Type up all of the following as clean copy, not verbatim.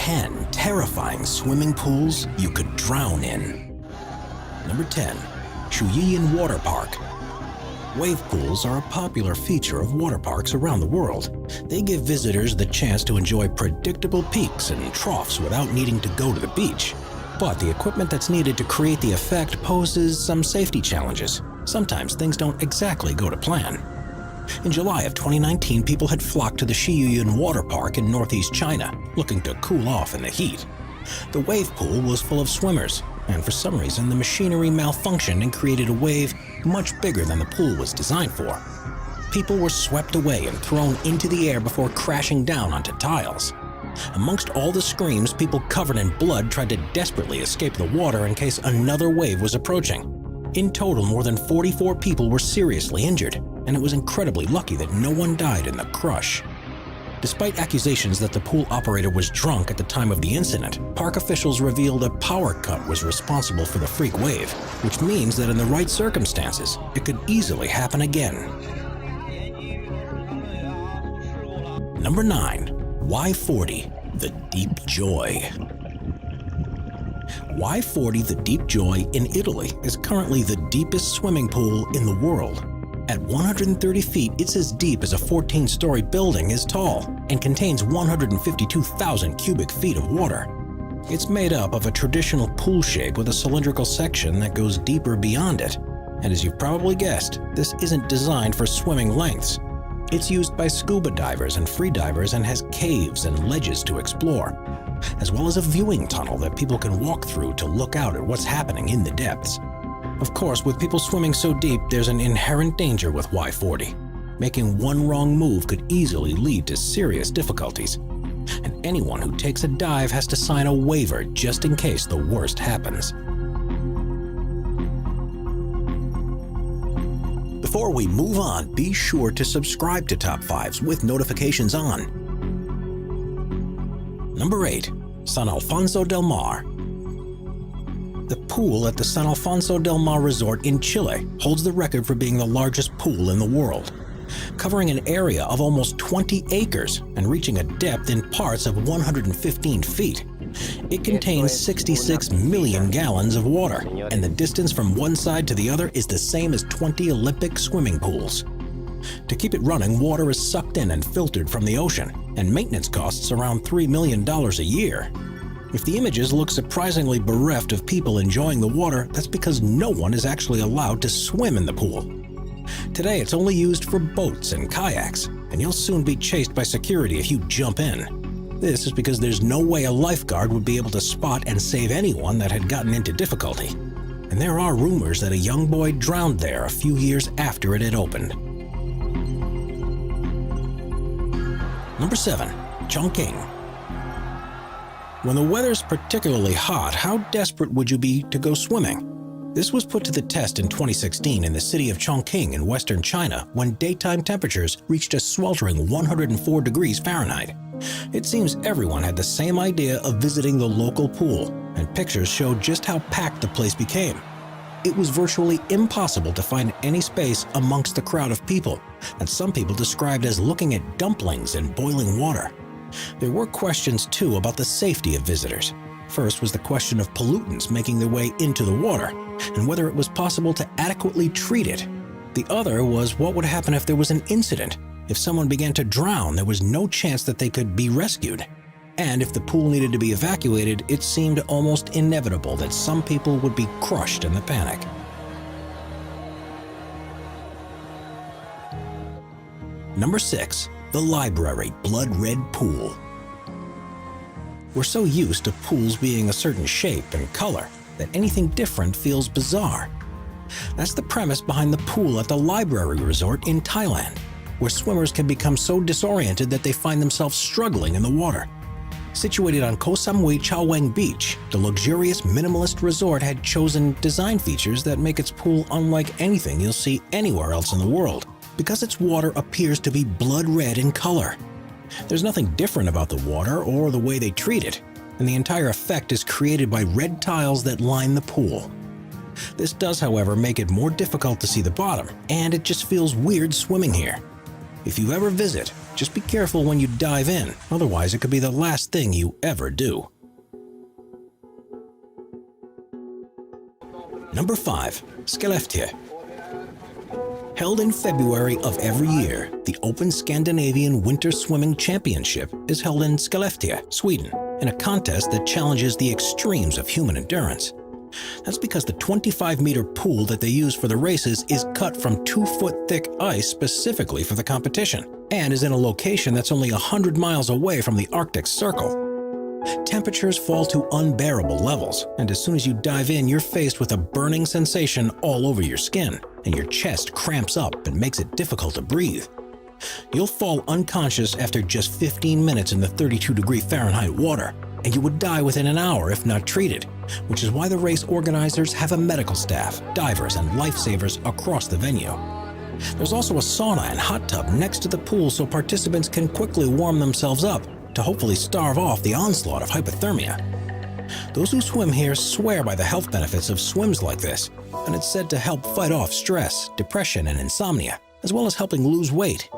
10 terrifying swimming pools you could drown in. Number 10. Shuyian Water Park. Wave pools are a popular feature of water parks around the world. They give visitors the chance to enjoy predictable peaks and troughs without needing to go to the beach. But the equipment that's needed to create the effect poses some safety challenges. Sometimes things don't exactly go to plan. In July of 2019, people had flocked to the Shiyuyan Water Park in northeast China, looking to cool off in the heat. The wave pool was full of swimmers, and for some reason the machinery malfunctioned and created a wave much bigger than the pool was designed for. People were swept away and thrown into the air before crashing down onto tiles. Amongst all the screams, people covered in blood tried to desperately escape the water in case another wave was approaching. In total, more than 44 people were seriously injured, and it was incredibly lucky that no one died in the crush. Despite accusations that the pool operator was drunk at the time of the incident, park officials revealed a power cut was responsible for the freak wave, which means that in the right circumstances, it could easily happen again. Number 9. Y40, the Deep Joy. Y40, the Deep Joy in Italy is currently the deepest swimming pool in the world. At 130 feet, it's as deep as a 14-story building is tall and contains 152,000 cubic feet of water. It's made up of a traditional pool shape with a cylindrical section that goes deeper beyond it. And as you've probably guessed, this isn't designed for swimming lengths. It's used by scuba divers and free divers and has caves and ledges to explore, as well as a viewing tunnel that people can walk through to look out at what's happening in the depths. Of course, with people swimming so deep, there's an inherent danger with Y40. Making one wrong move could easily lead to serious difficulties. And anyone who takes a dive has to sign a waiver just in case the worst happens. Before we move on, be sure to subscribe to Top 5s with notifications on. Number 8. San Alfonso del Mar. The pool at the San Alfonso del Mar Resort in Chile holds the record for being the largest pool in the world, covering an area of almost 20 acres and reaching a depth in parts of 115 feet. It contains 66 million gallons of water, and the distance from one side to the other is the same as 20 Olympic swimming pools. To keep it running, water is sucked in and filtered from the ocean, and maintenance costs around $3 million a year. If the images look surprisingly bereft of people enjoying the water, that's because no one is actually allowed to swim in the pool. Today, it's only used for boats and kayaks, and you'll soon be chased by security if you jump in. This is because there's no way a lifeguard would be able to spot and save anyone that had gotten into difficulty. And there are rumors that a young boy drowned there a few years after it had opened. Number 7. Chongqing. When the weather's particularly hot, how desperate would you be to go swimming? This was put to the test in 2016 in the city of Chongqing in western China when daytime temperatures reached a sweltering 104 degrees Fahrenheit. It seems everyone had the same idea of visiting the local pool, and pictures showed just how packed the place became. It was virtually impossible to find any space amongst the crowd of people, and some people described as looking at dumplings in boiling water. There were questions too about the safety of visitors. First was the question of pollutants making their way into the water, and whether it was possible to adequately treat it. The other was what would happen if there was an incident. If someone began to drown, there was no chance that they could be rescued. And if the pool needed to be evacuated, it seemed almost inevitable that some people would be crushed in the panic. Number 6. The Library Blood Red Pool. We're so used to pools being a certain shape and color that anything different feels bizarre. That's the premise behind the pool at the Library Resort in Thailand, where swimmers can become so disoriented that they find themselves struggling in the water. Situated on Koh Samui Chao Wang Beach, the luxurious minimalist resort had chosen design features that make its pool unlike anything you'll see anywhere else in the world, because its water appears to be blood red in color. There's nothing different about the water or the way they treat it, and the entire effect is created by red tiles that line the pool. This does, however, make it more difficult to see the bottom, and it just feels weird swimming here. If you ever visit, Just be careful when you dive in, otherwise it could be the last thing you ever do. Number 5. Skellefteå. Held in February of every year, the Open Scandinavian Winter Swimming Championship is held in Skellefteå, Sweden, in a contest that challenges the extremes of human endurance. That's because the 25-meter pool that they use for the races is cut from 2-foot-thick ice specifically for the competition, and is in a location that's only 100 miles away from the Arctic Circle. Temperatures fall to unbearable levels, and as soon as you dive in, you're faced with a burning sensation all over your skin, and your chest cramps up and makes it difficult to breathe. You'll fall unconscious after just 15 minutes in the 32-degree Fahrenheit water, and you would die within an hour if not treated, which is why the race organizers have a medical staff, divers, and lifesavers across the venue. There's also a sauna and hot tub next to the pool so participants can quickly warm themselves up to hopefully starve off the onslaught of hypothermia. Those who swim here swear by the health benefits of swims like this, and it's said to help fight off stress, depression, and insomnia, as well as helping lose weight.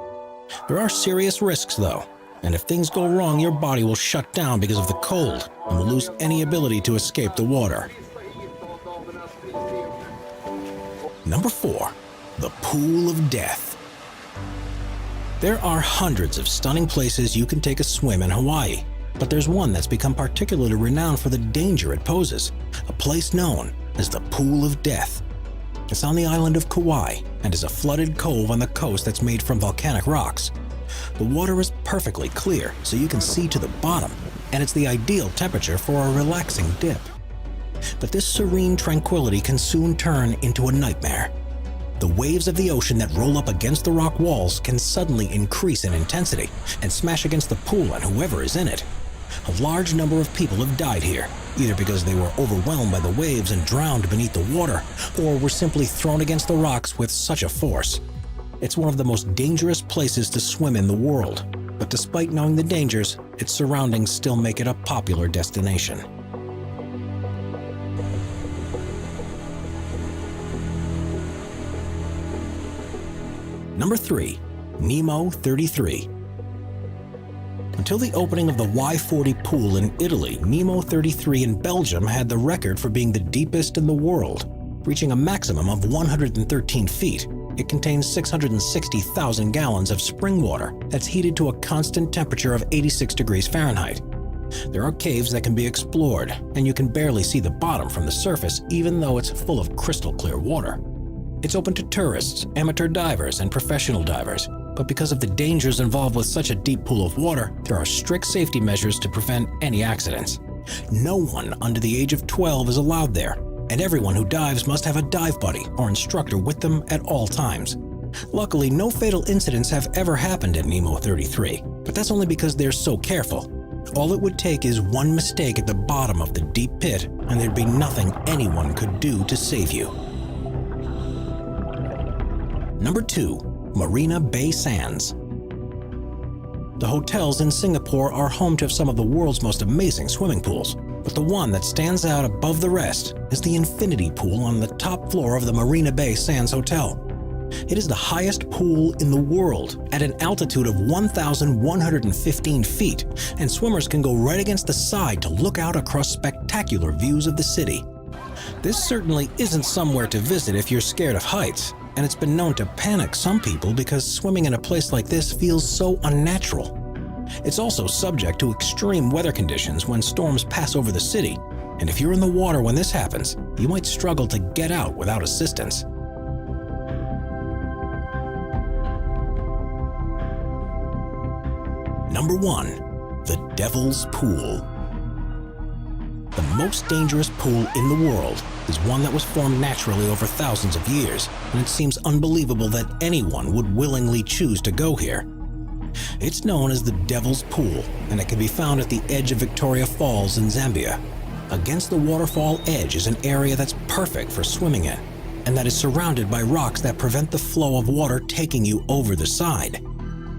There are serious risks though, and if things go wrong, your body will shut down because of the cold and will lose any ability to escape the water. Number 4. The Pool of Death. There are hundreds of stunning places you can take a swim in Hawaii, but there's one that's become particularly renowned for the danger it poses, a place known as the Pool of Death. It's on the island of Kauai and is a flooded cove on the coast that's made from volcanic rocks. The water is perfectly clear, so you can see to the bottom, and it's the ideal temperature for a relaxing dip. But this serene tranquility can soon turn into a nightmare. The waves of the ocean that roll up against the rock walls can suddenly increase in intensity and smash against the pool and whoever is in it. A large number of people have died here, either because they were overwhelmed by the waves and drowned beneath the water, or were simply thrown against the rocks with such a force. It's one of the most dangerous places to swim in the world, but despite knowing the dangers, its surroundings still make it a popular destination. Number 3. Nemo 33. Until the opening of the Y40 pool in Italy, Nemo 33 in Belgium had the record for being the deepest in the world, reaching a maximum of 113 feet. It contains 660,000 gallons of spring water that's heated to a constant temperature of 86 degrees Fahrenheit. There are caves that can be explored, and you can barely see the bottom from the surface even though it's full of crystal clear water. It's open to tourists, amateur divers, and professional divers, but because of the dangers involved with such a deep pool of water, there are strict safety measures to prevent any accidents. No one under the age of 12 is allowed there, and everyone who dives must have a dive buddy or instructor with them at all times. Luckily, no fatal incidents have ever happened at Nemo 33, but that's only because they're so careful. All it would take is one mistake at the bottom of the deep pit, and there'd be nothing anyone could do to save you. Number 2. Marina Bay Sands. The hotels in Singapore are home to some of the world's most amazing swimming pools, but the one that stands out above the rest is the Infinity Pool on the top floor of the Marina Bay Sands Hotel. It is the highest pool in the world at an altitude of 1,115 feet, and swimmers can go right against the side to look out across spectacular views of the city. This certainly isn't somewhere to visit if you're scared of heights, and it's been known to panic some people because swimming in a place like this feels so unnatural. It's also subject to extreme weather conditions when storms pass over the city, and if you're in the water when this happens, you might struggle to get out without assistance. Number 1. The Devil's Pool. The most dangerous pool in the world is one that was formed naturally over thousands of years, and it seems unbelievable that anyone would willingly choose to go here. It's known as the Devil's Pool, and it can be found at the edge of Victoria Falls in Zambia. Against the waterfall edge is an area that's perfect for swimming in, and that is surrounded by rocks that prevent the flow of water taking you over the side.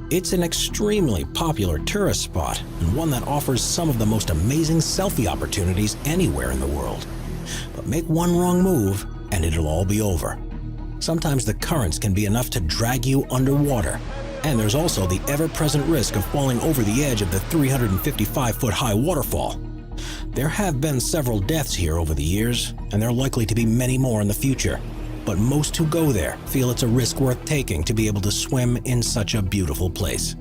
It's an extremely popular tourist spot, and one that offers some of the most amazing selfie opportunities anywhere in the world. But make one wrong move, and it'll all be over. Sometimes the currents can be enough to drag you underwater, And there's also the ever-present risk of falling over the edge of the 355-foot-high waterfall. There have been several deaths here over the years, and there are likely to be many more in the future. But most who go there feel it's a risk worth taking to be able to swim in such a beautiful place.